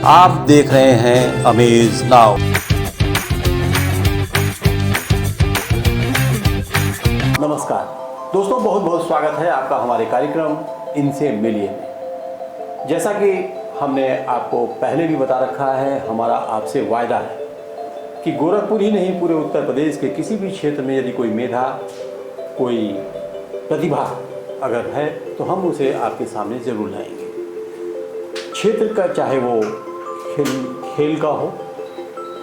आप देख रहे हैं अमेज नाउ। नमस्कार दोस्तों, बहुत बहुत स्वागत है आपका हमारे कार्यक्रम इनसे मिलिए में। जैसा कि हमने आपको पहले भी बता रखा है, हमारा आपसे वायदा है कि गोरखपुर ही नहीं, पूरे उत्तर प्रदेश के किसी भी क्षेत्र में यदि कोई मेधा, कोई प्रतिभा अगर है तो हम उसे आपके सामने ज़रूर लाएंगे। क्षेत्र का चाहे वो खेल का हो,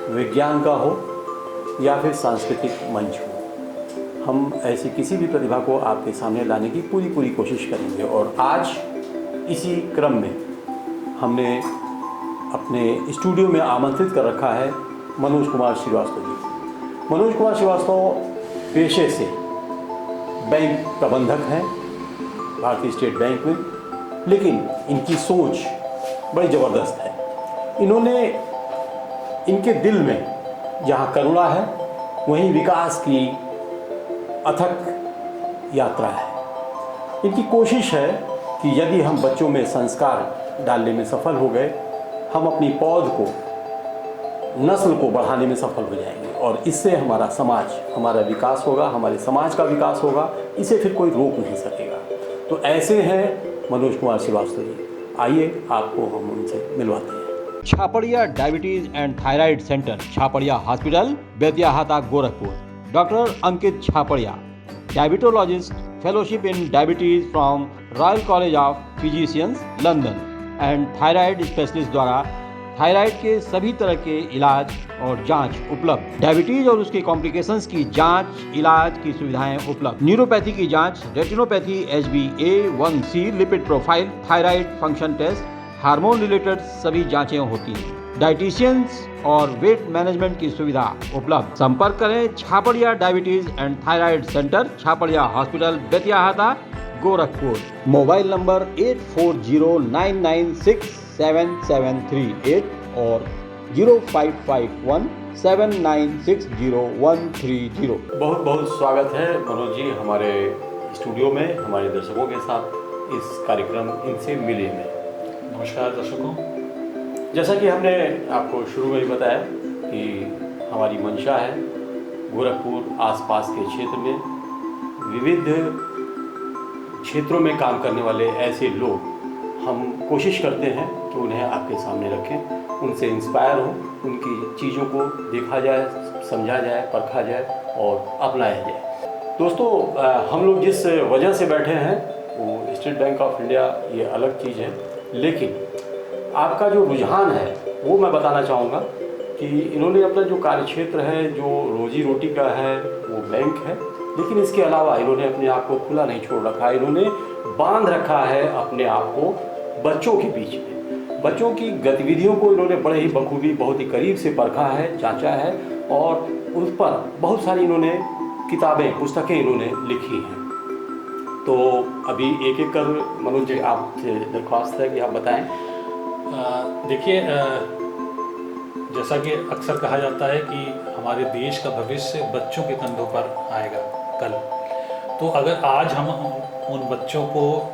विज्ञान का हो या फिर सांस्कृतिक मंच हो, हम ऐसी किसी भी प्रतिभा को आपके सामने लाने की पूरी कोशिश करेंगे। और आज इसी क्रम में हमने अपने स्टूडियो में आमंत्रित कर रखा है मनोज कुमार श्रीवास्तव जी। मनोज कुमार श्रीवास्तव पेशे से बैंक प्रबंधक हैं भारतीय स्टेट बैंक में, लेकिन इनकी सोच बड़ी ज़बरदस्त है। इनके दिल में जहाँ करुणा है वहीं विकास की अथक यात्रा है। इनकी कोशिश है कि यदि हम बच्चों में संस्कार डालने में सफल हो गए, हम अपनी पौध को, नस्ल को बढ़ाने में सफल हो जाएंगे और इससे हमारा समाज, हमारा विकास होगा, हमारे समाज का विकास होगा। इसे फिर कोई रोक नहीं सकेगा। तो ऐसे हैं मनोज कुमार श्रीवास्तव जी। आइए आपको हम उनसे मिलवाते हैं। Chhaparia diabetes and thyroid centre, Chhaparia hospital, Betiahata, Gorakhpur. Doctor Ankit Chhaparia, diabetologist, fellowship in diabetes from Royal College of Physicians, London and thyroid specialist द्वारा थायराइड के सभी तरह के इलाज और जांच उपलब्ध। डायबिटीज और उसके कॉम्प्लिकेशंस की जांच, इलाज की सुविधाएं उपलब्ध। न्यूरोपैथी की जांच, retinopathy, HbA1c, lipid profile, thyroid function test, hormone related सभी जांचें होती हैं। डाइटिशियंस और वेट मैनेजमेंट की सुविधा उपलब्ध। संपर्क करें Chhaparia diabetes and thyroid centre, Chhaparia hospital, Betiahata, Gorakhpur. Mobile number 8409967738 और 0551796013 बहुत बहुत स्वागत है मनोज जी हमारे स्टूडियो में, हमारे दर्शकों के साथ इस कार्यक्रम इनसे मिलिए में। नमस्कार दर्शकों। जैसा कि हमने आपको शुरू में ही बताया कि हमारी मंशा है गोरखपुर आसपास के क्षेत्र में विविध क्षेत्रों में काम करने वाले ऐसे लोग, हम कोशिश करते हैं कि उन्हें आपके सामने रखें, उनसे इंस्पायर हो, उनकी चीज़ों को देखा जाए, समझा जाए, परखा जाए और अपनाया जाए। दोस्तों, हम लोग जिस वजह से बैठे हैं वो स्टेट बैंक ऑफ इंडिया, ये अलग चीज़ है, लेकिन आपका जो रुझान है वो मैं बताना चाहूँगा कि इन्होंने अपना जो कार्यक्षेत्र है, जो रोजी रोटी का है, वो बैंक है, लेकिन इसके अलावा इन्होंने अपने आप को खुला नहीं छोड़ रखा है। इन्होंने बांध रखा है अपने आप को बच्चों के बीच में। बच्चों की गतिविधियों को इन्होंने बड़े ही बखूबी, बहुत ही करीब से परखा है, जांचा है और उस पर बहुत सारी इन्होंने किताबें, पुस्तकें इन्होंने लिखी हैं। तो अभी एक एक कर मनोज जी आपसे दरख्वास्त है कि आप बताएं। देखिए, जैसा कि अक्सर कहा जाता है कि हमारे देश का भविष्य बच्चों के कंधों पर आएगा कल। तो अगर आज हम उन बच्चों को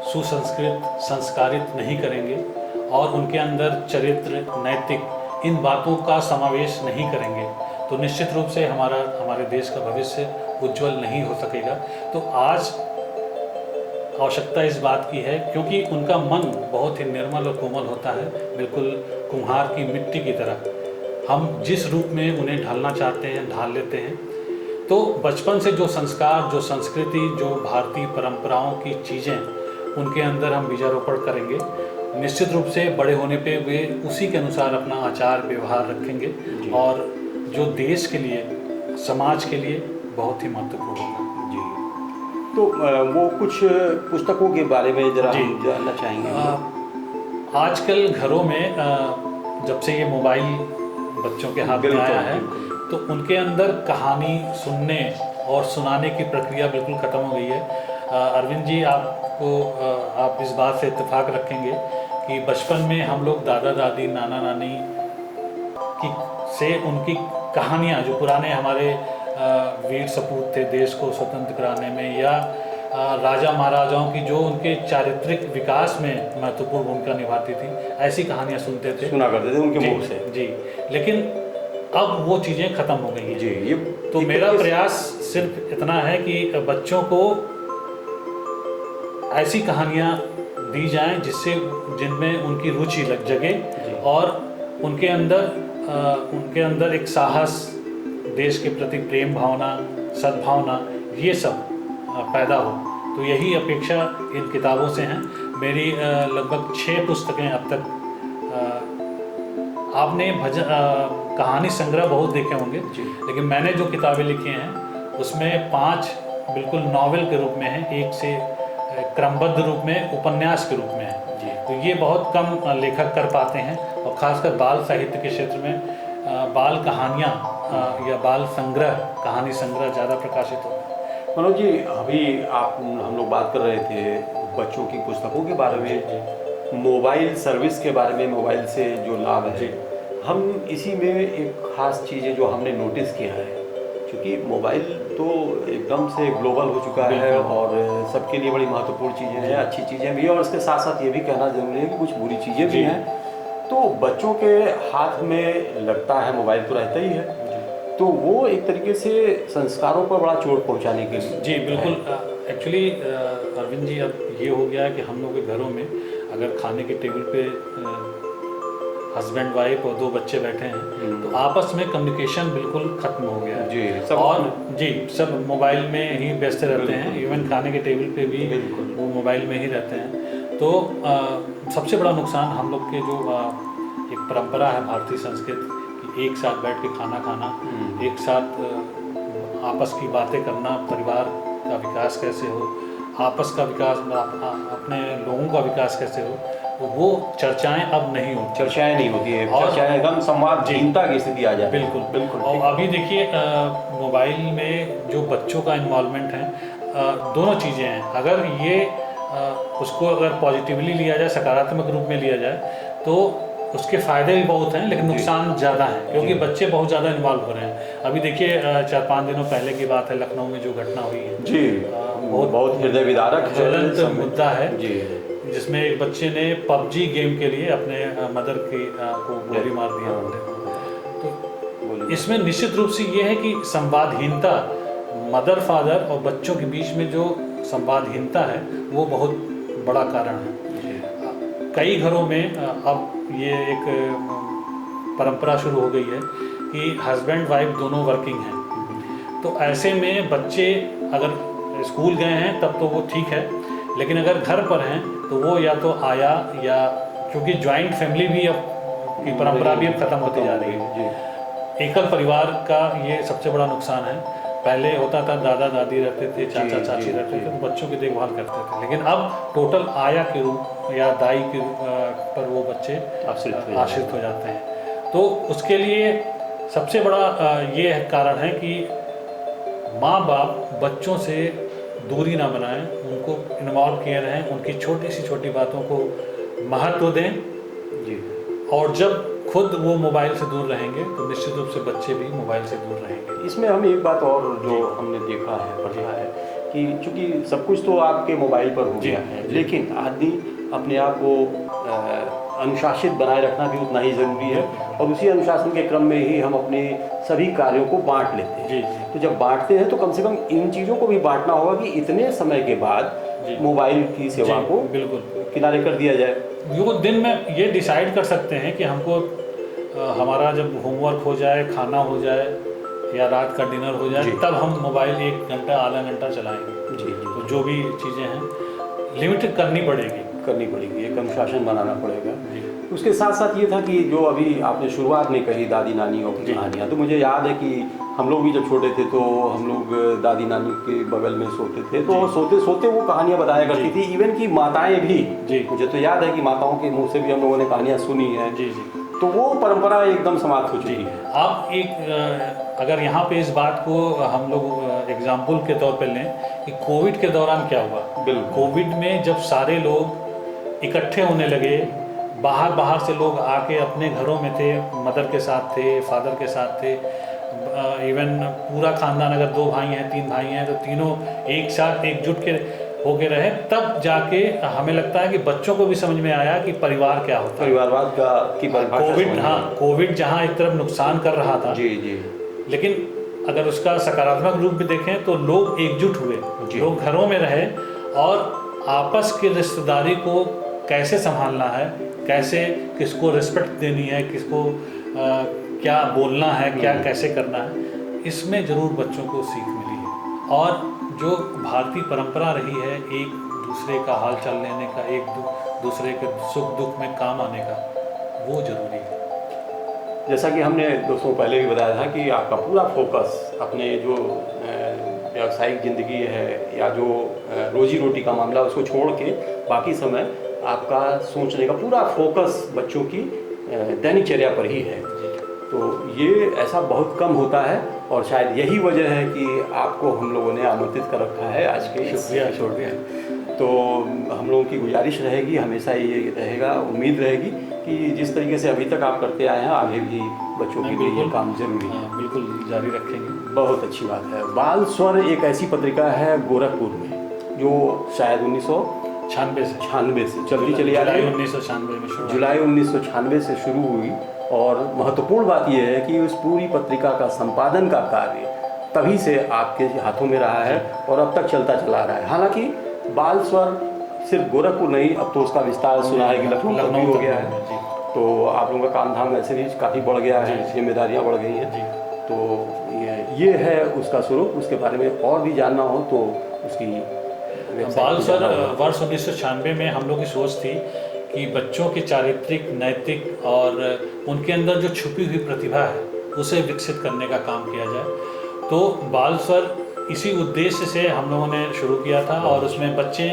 सुसंस्कृत, संस्कारित नहीं करेंगे और उनके अंदर चरित्र, नैतिक, इन बातों का समावेश नहीं करेंगे तो निश्चित रूप से हमारे देश का भविष्य उज्जवल नहीं हो सकेगा। तो आज आवश्यकता इस बात की है, क्योंकि उनका मन बहुत ही निर्मल और कोमल होता है, बिल्कुल कुम्हार की मिट्टी की तरह। हम जिस रूप में उन्हें ढालना चाहते हैं ढाल लेते हैं। तो बचपन से जो संस्कार, जो संस्कृति, जो भारतीय परंपराओं की चीज़ें उनके अंदर हम बीजारोपण करेंगे, निश्चित रूप से बड़े होने पे वे उसी के अनुसार अपना आचार व्यवहार रखेंगे और जो देश के लिए, समाज के लिए बहुत ही महत्वपूर्ण होगा। तो वो कुछ पुस्तकों के बारे में जरा हम जानना चाहेंगे। आजकल घरों में जब से ये मोबाइल बच्चों के हाथ में आया है तो उनके अंदर कहानी सुनने और सुनाने की प्रक्रिया बिल्कुल ख़त्म हो गई है। अरविंद जी, आप इस बात से इत्तेफाक रखेंगे कि बचपन में हम लोग दादा दादी, नाना नानी से उनकी कहानियाँ, जो पुराने हमारे वीर सपूत थे देश को स्वतंत्र कराने में, या राजा महाराजाओं की जो उनके चारित्रिक विकास में महत्वपूर्ण भूमिका निभाती थी, ऐसी कहानियाँ सुनते थे, सुना करते थे उनके जी, मुख से। जी। लेकिन अब वो चीज़ें ख़त्म हो गई हैं जी। ये तो मेरा प्रयास सिर्फ इतना है कि बच्चों को ऐसी कहानियाँ दी जाएं जिनमें उनकी रुचि लग जगे और उनके अंदर एक साहस, देश के प्रति प्रेम भावना, सद्भावना, ये सब पैदा हो। तो यही अपेक्षा इन किताबों से हैं। मेरी लगभग 6 पुस्तकें अब तक, आपने कहानी संग्रह बहुत देखे होंगे, लेकिन मैंने जो किताबें लिखी हैं उसमें 5 बिल्कुल नॉवेल के रूप में हैं, एक से क्रमबद्ध रूप में उपन्यास के रूप में है। तो ये बहुत कम लेखक कर पाते हैं, और ख़ासकर बाल साहित्य के क्षेत्र में बाल कहानियाँ या बाल संग्रह, कहानी संग्रह ज़्यादा प्रकाशित होते हैं। मनोज जी, अभी हम लोग बात कर रहे थे बच्चों की पुस्तकों के बारे में, मोबाइल सर्विस के बारे में, मोबाइल से जो लाभ है, हम इसी में एक ख़ास चीज़ें जो हमने नोटिस किया है, क्योंकि मोबाइल तो एकदम से ग्लोबल हो चुका है और सबके लिए बड़ी महत्वपूर्ण चीज़ें हैं, अच्छी चीज़ें भी हैं, और इसके साथ साथ ये भी कहना ज़रूरी है कि कुछ बुरी चीज़ें भी हैं। तो बच्चों के हाथ में लगता है मोबाइल तो रहता ही है, तो वो एक तरीके से संस्कारों पर बड़ा चोट पहुंचाने के लिए। जी बिल्कुल। एक्चुअली अरविंद जी, अब ये हो गया है कि हम लोग के घरों में अगर खाने के टेबल पे हस्बैंड वाइफ और 2 बच्चे बैठे हैं तो आपस में कम्युनिकेशन बिल्कुल ख़त्म हो गया है जी, सब और जी सब मोबाइल में ही व्यस्त रहते हैं। इवन खाने के टेबल पे भी वो मोबाइल में ही रहते हैं। तो सबसे बड़ा नुकसान हम लोग के जो एक परंपरा है भारतीय संस्कृति कि एक साथ बैठ के खाना खाना, एक साथ आपस की बातें करना, परिवार का विकास कैसे हो, आपस का विकास, अपने लोगों का विकास कैसे हो, तो वो चर्चाएं अब नहीं होती। चर्चाएं नहीं होती है, चर्चाएं एकदम संवादहीनता की स्थिति आ जाती है। बिल्कुल बिल्कुल। और अभी देखिए मोबाइल में जो बच्चों का इन्वॉल्वमेंट है, दोनों चीज़ें हैं। अगर ये उसको अगर पॉजिटिवली लिया जाए, सकारात्मक रूप में लिया जाए, तो उसके फ़ायदे भी बहुत हैं, लेकिन नुकसान ज़्यादा हैं, क्योंकि बच्चे बहुत ज़्यादा इन्वॉल्व हो रहे हैं। अभी देखिए 4-5 दिनों पहले की बात है, लखनऊ में जो घटना हुई है, जी, बहुत हृदय विदारक ज्वलंत मुद्दा है जी, जिसमें एक बच्चे ने PUBG गेम के लिए अपने मदर को गोली मार दिया। तो इसमें निश्चित रूप से ये है कि संवादहीनता, मदर फादर और बच्चों के बीच में जो संवादहीनता है वो बहुत बड़ा कारण है। कई घरों में अब ये एक परंपरा शुरू हो गई है कि हस्बैंड वाइफ दोनों वर्किंग हैं, तो ऐसे में बच्चे अगर स्कूल गए हैं तब तो वो ठीक है, लेकिन अगर घर पर हैं तो वो या तो आया, या क्योंकि जॉइंट फैमिली भी अब की परंपरा भी अब ख़त्म होती जा रही है। एकल परिवार का ये सबसे बड़ा नुकसान है। पहले होता था दादा दादी रहते थे, चाचा चाची रहते थे, तो बच्चों की देखभाल करते थे, लेकिन अब टोटल आया के रूप या दाई के पर वो बच्चे आश्रित हो जाते हैं। तो उसके लिए सबसे बड़ा ये कारण है कि माँ बाप बच्चों से दूरी ना बनाएं, उनको इन्वॉल्व किए रहें, उनकी छोटी सी छोटी बातों को महत्व दें जी। और जब खुद वो मोबाइल से दूर रहेंगे तो निश्चित रूप से बच्चे भी मोबाइल से दूर रहेंगे। इसमें हम एक बात और जो हमने देखा है, पढ़ा है कि चूँकि सब कुछ तो आपके मोबाइल पर हो गया है, लेकिन आदमी अपने आप को अनुशासित बनाए रखना भी उतना ही ज़रूरी है, और उसी अनुशासन के क्रम में ही हम अपने सभी कार्यों को बांट लेते हैं। जी। तो जब बांटते हैं तो कम से कम इन चीज़ों को भी बांटना होगा कि इतने समय के बाद मोबाइल की सेवा को बिल्कुल किनारे कर दिया जाए। वो दिन में ये डिसाइड कर सकते हैं कि हमको हमारा जब होमवर्क हो जाए, खाना हो जाए या रात का डिनर हो जाए, तब हम मोबाइल 1 घंटा आधा घंटा चलाएंगे। जी। तो जो भी चीज़ें हैं लिमिटेड करनी पड़ेगी, एक अनुशासन बनाना पड़ेगा। उसके साथ साथ ये था कि जो अभी आपने शुरुआत में कही दादी नानियों की कहानियाँ, तो मुझे याद है कि हम लोग भी जब छोटे थे तो हम लोग दादी नानी के बगल में सोते थे, तो सोते सोते वो कहानियाँ बताया करती थी। इवन की माताएं भी, मुझे तो याद है कि माताओं के मुँह से भी हम लोगों ने कहानियाँ सुनी हैं। जी। तो वो परंपरा एकदम समाप्त हो चुकी है। आप एक अगर यहाँ पे इस बात को हम लोग एग्जाम्पल के तौर पर लें कि कोविड के दौरान क्या हुआ। कोविड में जब सारे लोग इकट्ठे होने लगे, बाहर से लोग आके अपने घरों में थे, मदर के साथ थे, फादर के साथ थे, इवन पूरा खानदान, अगर 2 भाई हैं 3 भाई हैं तो तीनों एक साथ एकजुट के होके रहे, तब जाके हमें लगता है कि बच्चों को भी समझ में आया कि परिवार क्या होता है। परिवारवाद का की परिभाषा कोविड, समझ में हाँ, आई। कोविड जहाँ एक तरफ नुकसान कर रहा था, जी जी। लेकिन अगर उसका सकारात्मक रूप भी देखें तो लोग एकजुट हुए, जी। लोग घरों में रहे और आपस की रिश्तेदारी को कैसे संभालना है, कैसे किसको रिस्पेक्ट देनी है, किसको क्या बोलना है, क्या कैसे करना है, इसमें ज़रूर बच्चों को सीख मिली है। और जो भारतीय परंपरा रही है एक दूसरे का हाल चाल लेने का, एक दूसरे के सुख दुख में काम आने का, वो ज़रूरी है। जैसा कि हमने दोस्तों पहले भी बताया था कि आपका पूरा फोकस अपने जो व्यावसायिक ज़िंदगी है या जो रोजी रोटी का मामला, उसको छोड़ के बाकी समय आपका सोचने का पूरा फोकस बच्चों की दैनिकचर्या पर ही है। तो ये ऐसा बहुत कम होता है और शायद यही वजह है कि आपको हम लोगों ने आमंत्रित कर रखा है आज के इस एपिसोड में। तो हम लोगों की गुजारिश रहेगी, हमेशा ये रहेगा, उम्मीद रहेगी कि जिस तरीके से अभी तक आप करते आए हैं आगे भी बच्चों के लिए ये काम जरूरी है। बिल्कुल जारी रखेंगे। बहुत अच्छी बात है। बाल स्वर एक ऐसी पत्रिका है गोरखपुर में जो शायद 1996 से चलती चली आ रही है। 1996 में शुरू, जुलाई 1996 से शुरू हुई। और महत्वपूर्ण बात यह है कि उस पूरी पत्रिका का संपादन का कार्य तभी से आपके हाथों में रहा है और अब तक चलता चला रहा है। हालांकि बाल स्वर सिर्फ गोरखपुर नहीं, अब तो उसका विस्तार सुना है कि लखनऊ तक भी हो गया है। तो आप लोगों का काम धाम वैसे भी काफ़ी बढ़ गया है, जिम्मेदारियाँ बढ़ गई हैं। तो ये है उसका स्वरूप। उसके बारे में और भी जानना हो तो उसकी बाल स्वर वर्ष 1996 में हम लोग की सोच थी कि बच्चों के चारित्रिक, नैतिक और उनके अंदर जो छुपी हुई प्रतिभा है उसे विकसित करने का काम किया जाए। तो बाल स्वर इसी उद्देश्य से हम लोगों ने शुरू किया था और उसमें बच्चे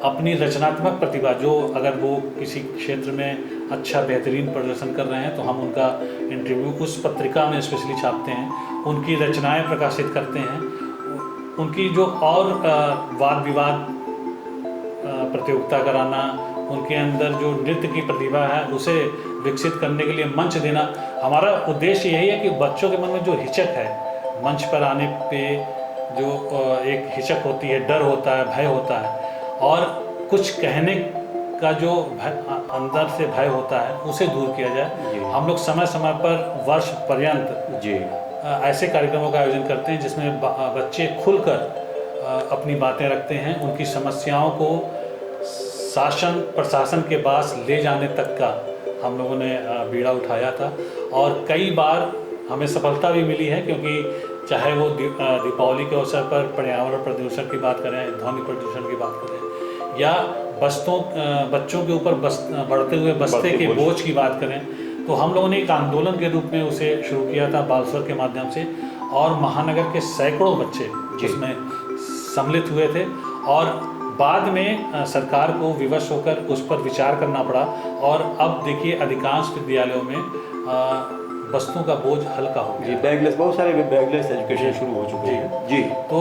अपनी रचनात्मक प्रतिभा, जो अगर वो किसी क्षेत्र में अच्छा बेहतरीन प्रदर्शन कर रहे हैं तो हम उनका इंटरव्यू उस पत्रिका में स्पेशली छापते हैं, उनकी रचनाएं प्रकाशित करते हैं, उनकी जो और वाद विवाद प्रतियोगिता कराना, उनके अंदर जो नृत्य की प्रतिभा है उसे विकसित करने के लिए मंच देना। हमारा उद्देश्य यही है कि बच्चों के मन में जो हिचक है, मंच पर आने पे जो एक हिचक होती है, डर होता है, भय होता है और कुछ कहने का जो अंदर से भय होता है उसे दूर किया जाए। हम लोग समय समय पर वर्ष पर्यंत ऐसे कार्यक्रमों का आयोजन करते हैं जिसमें बच्चे खुलकर अपनी बातें रखते हैं, उनकी समस्याओं को शासन प्रशासन के पास ले जाने तक का हम लोगों ने बीड़ा उठाया था और कई बार हमें सफलता भी मिली है, क्योंकि चाहे वो दीपावली के अवसर पर पर्यावरण प्रदूषण की बात करें, ध्वनि प्रदूषण की बात करें या बच्चों के ऊपर बढ़ते हुए बस्ते के बोझ की बात करें, तो हम लोगों ने एक आंदोलन के रूप में उसे शुरू किया था बाल स्वर के माध्यम से और महानगर के सैकड़ों बच्चे उसमें सम्मिलित हुए थे और बाद में सरकार को विवश होकर उस पर विचार करना पड़ा और अब देखिए अधिकांश विद्यालयों में वस्तुओं का बोझ हल्का हो गया। बैगलेस, बहुत सारे बैगलेस एजुकेशन शुरू हो चुके हैं। जी, तो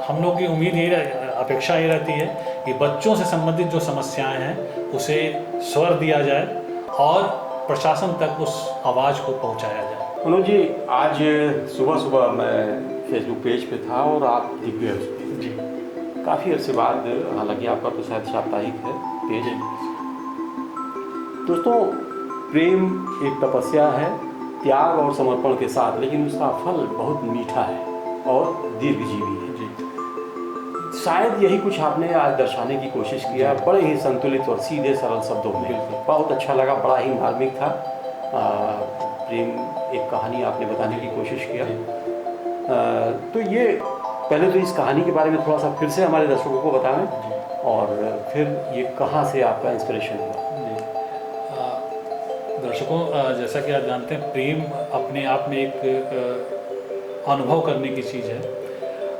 हम लोग की उम्मीद यही अपेक्षा ये रहती है कि बच्चों से संबंधित जो समस्याएं हैं उसे स्वर दिया जाए और प्रशासन तक उस आवाज़ को पहुंचाया जाए। मनोज जी, आज सुबह सुबह मैं फेसबुक पेज पे था और आप दिख गए उस पर। जी, काफ़ी अर्से बाद, हालांकि आपका तो शायद साप्ताहिक है पेज। दोस्तों, प्रेम एक तपस्या है, त्याग और समर्पण के साथ, लेकिन उसका फल बहुत मीठा है और दीर्घजीवी है। जी, शायद यही कुछ आपने आज दर्शाने की कोशिश किया, बड़े ही संतुलित और सीधे सरल शब्दों में। बहुत अच्छा लगा, बड़ा ही मार्मिक था। प्रेम एक कहानी आपने बताने की कोशिश किया। तो ये पहले तो इस कहानी के बारे में थोड़ा सा फिर से हमारे दर्शकों को बताएं और फिर ये कहाँ से आपका इंस्पिरेशन हुआ। दर्शकों, जैसा कि आप जानते हैं, प्रेम अपने आप में एक अनुभव करने की चीज़ है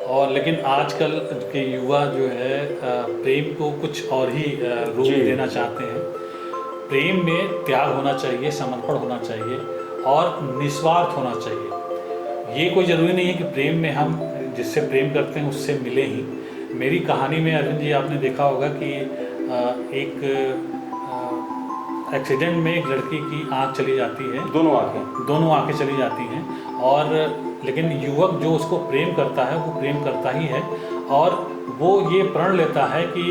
और लेकिन आजकल के युवा जो है प्रेम को कुछ और ही रूप देना चाहते हैं। प्रेम में त्याग होना चाहिए, समर्पण होना चाहिए और निस्वार्थ होना चाहिए। ये कोई ज़रूरी नहीं है कि प्रेम में हम जिससे प्रेम करते हैं उससे मिले ही। मेरी कहानी में अरविंद जी आपने देखा होगा कि एक एक्सीडेंट में एक लड़की की आँख चली जाती है, दोनों आंखें चली जाती हैं। और लेकिन युवक जो उसको प्रेम करता है वो प्रेम करता ही है, और वो ये प्रण लेता है कि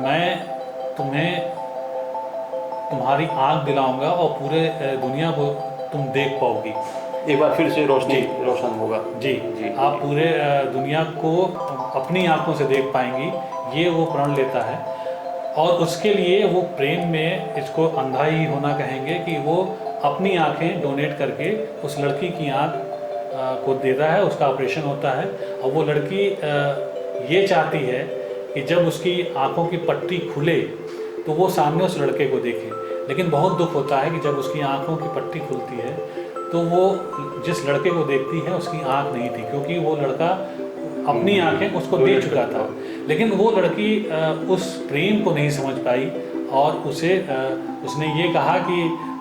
मैं तुम्हारी आँख दिलाऊंगा और पूरे दुनिया को तुम देख पाओगी, एक बार फिर से रोशन होगा। जी, आप पूरे दुनिया को अपनी आंखों से देख पाएंगी, ये वो प्रण लेता है। और उसके लिए वो प्रेम में, इसको अंधा ही होना कहेंगे, कि वो अपनी आंखें डोनेट करके उस लड़की की आंख को देता है, उसका ऑपरेशन होता है। और वो लड़की ये चाहती है कि जब उसकी आंखों की पट्टी खुले तो वो सामने उस लड़के को देखे, लेकिन बहुत दुख होता है कि जब उसकी आंखों की पट्टी खुलती है तो वो जिस लड़के को देखती है उसकी आंख नहीं थी, क्योंकि वो लड़का अपनी आंखें उसको दे चुका था। लेकिन वो लड़की उस प्रेम को नहीं समझ पाई, और उसने ये कहा कि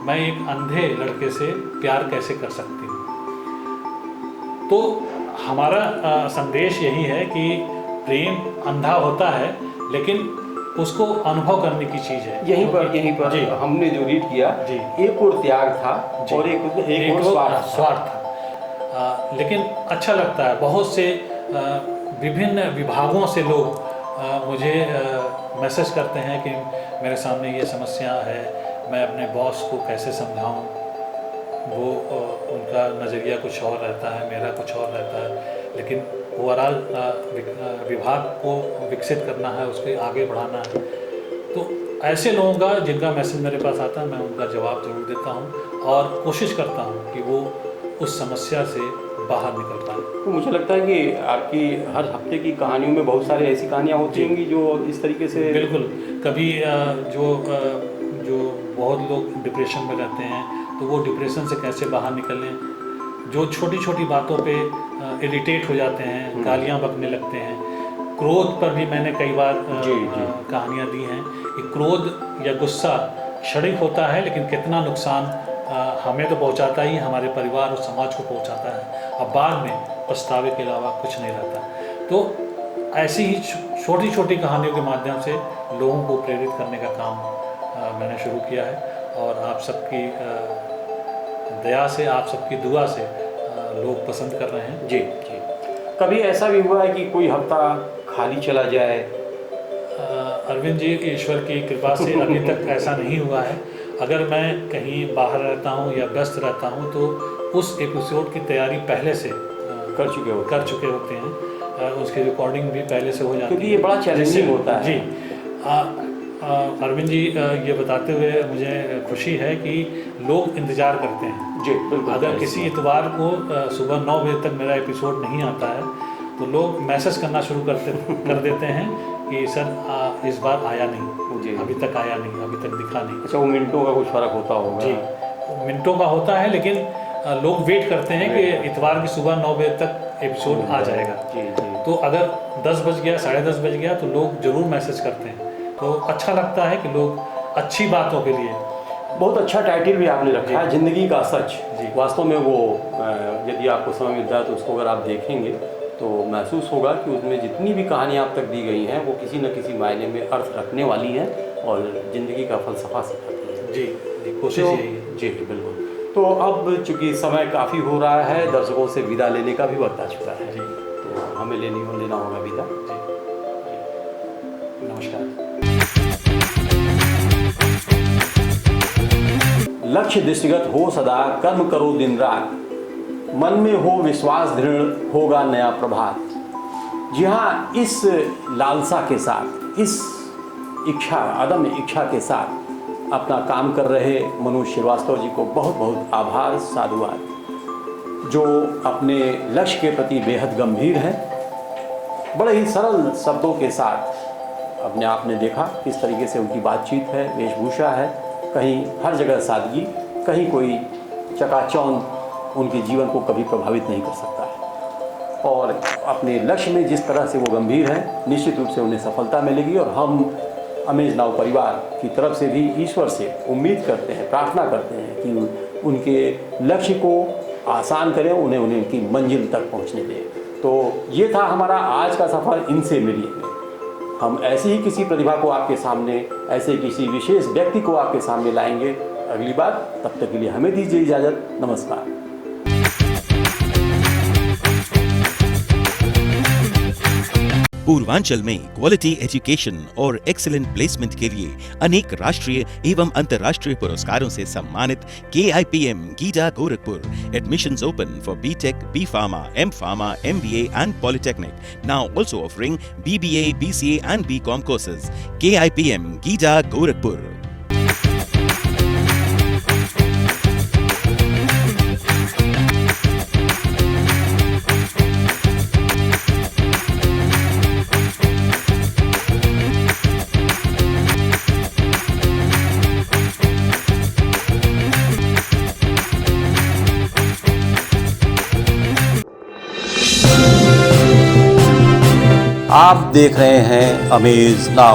मैं एक अंधे लड़के से प्यार कैसे कर सकती हूँ। तो हमारा संदेश यही है कि प्रेम अंधा होता है, लेकिन उसको अनुभव करने की चीज़ है। यहीं पर हमने जो रीड किया, एक और त्याग था और एक और स्वार्थ था। लेकिन अच्छा लगता है, बहुत से विभिन्न विभागों से लोग मुझे मैसेज करते हैं कि मेरे सामने ये समस्या है, मैं अपने बॉस को कैसे समझाऊं, वो उनका नज़रिया कुछ और रहता है, मेरा कुछ और रहता है, लेकिन ओवरऑल विभाग को विकसित करना है, उसके आगे बढ़ाना है। तो ऐसे लोगों का जिनका मैसेज मेरे पास आता है, मैं उनका जवाब ज़रूर देता हूँ और कोशिश करता हूँ कि वो उस समस्या से बाहर निकल पाए। तो मुझे लगता है कि आपकी हर हफ्ते की कहानियों में बहुत सारी ऐसी कहानियाँ होती होंगी जो इस तरीके से। बिल्कुल, कभी जो बहुत लोग डिप्रेशन में रहते हैं तो वो डिप्रेशन से कैसे बाहर निकलें, जो छोटी छोटी बातों पे इरिटेट हो जाते हैं, गालियाँ बकने लगते हैं, क्रोध पर भी मैंने कई बार कहानियाँ दी हैं कि क्रोध या गुस्सा क्षणिक होता है, लेकिन कितना नुकसान हमें तो पहुंचाता ही, हमारे परिवार और समाज को पहुंचाता है, अब बाद में पछतावे के अलावा कुछ नहीं रहता। तो ऐसी ही छोटी छोटी कहानियों के माध्यम से लोगों को प्रेरित करने का काम मैंने शुरू किया है, और आप सबकी दया से, आप सबकी दुआ से लोग पसंद कर रहे हैं। जी। कभी ऐसा भी हुआ है कि कोई हफ्ता खाली चला जाए? अरविंद जी, ईश्वर की कृपा से अभी तक ऐसा नहीं हुआ है। अगर मैं कहीं बाहर रहता हूँ या व्यस्त रहता हूँ तो उस एपिसोड की तैयारी पहले से कर चुके होते हैं, उसकी रिकॉर्डिंग भी पहले से हो जाती है, क्योंकि ये बड़ा चैलेंजिंग होता है। जी अरविंद जी, ये बताते हुए मुझे खुशी है कि लोग इंतज़ार करते हैं। जी बिल्कुल। अगर किसी इतवार को सुबह 9 बजे तक मेरा एपिसोड नहीं आता है तो लोग मैसेज करना शुरू कर देते हैं कि सर इस बार आया नहीं, जी अभी तक आया नहीं, अभी तक दिखा नहीं। अच्छा, वो मिनटों का कुछ फ़र्क होता होगा? जी, मिनटों का होता है, लेकिन लोग वेट करते हैं कि इतवार की सुबह 9 बजे तक एपिसोड आ जाएगा। जी। तो अगर 10 बज गया, 10:30 बज गया तो लोग ज़रूर मैसेज करते हैं। तो अच्छा लगता है कि लोग अच्छी बातों के लिए। बहुत अच्छा टाइटल भी आपने रखा है, ज़िंदगी का सच। जी। वास्तव में वो यदि आपको समय मिलता है तो उसको अगर आप देखेंगे तो महसूस होगा कि उसमें जितनी भी कहानियाँ आप तक दी गई हैं वो किसी न किसी मायने में अर्थ रखने वाली हैं और ज़िंदगी का फ़लसफ़ा सिखाती हैं। जी, कोशिश यही है। जी बिल्कुल। तो अब चूँकि समय काफ़ी हो रहा है, दर्शकों से विदा लेने का भी वक्त आ चुका है। जी, तो हमें लेना होगा विदा। जी, नमस्कार। लक्ष्य दृष्टिगत हो सदा, कर्म करो दिन रात, मन में हो विश्वास दृढ़, होगा नया प्रभात। जी हाँ, इस लालसा के साथ, इस इच्छा, अदम्य इच्छा के साथ अपना काम कर रहे मनोज श्रीवास्तव जी को बहुत बहुत आभार, साधुवाद, जो अपने लक्ष्य के प्रति बेहद गंभीर हैं। बड़े ही सरल शब्दों के साथ अपने आप ने देखा किस तरीके से उनकी बातचीत है, वेशभूषा है, कहीं हर जगह सादगी, कहीं कोई चकाचौंध उनके जीवन को कभी प्रभावित नहीं कर सकता है। और अपने लक्ष्य में जिस तरह से वो गंभीर हैं, निश्चित रूप से उन्हें सफलता मिलेगी। और हम अमेज नाउ परिवार की तरफ से भी ईश्वर से उम्मीद करते हैं, प्रार्थना करते हैं कि उनके लक्ष्य को आसान करें, उन्हें उनकी मंजिल तक पहुंचने दें। तो ये था हमारा आज का सफ़र, इनसे मिलिए में। हम ऐसे ही किसी प्रतिभा को आपके सामने, ऐसे किसी विशेष व्यक्ति को आपके सामने लाएंगे अगली बार। तब तक के लिए हमें दीजिए इजाज़त। नमस्कार। पूर्वांचल में क्वालिटी एजुकेशन और एक्सीलेंट प्लेसमेंट के लिए अनेक राष्ट्रीय एवं अंतर्राष्ट्रीय पुरस्कारों से सम्मानित KIPM GIDA Gorakhpur. Admissions open for BTech, B.Pharma, M.Pharma, MBA and Polytechnic. Now also offering BBA, BCA and BCom courses. KIPM GIDA Gorakhpur. आप देख रहे हैं अमेज नाउ।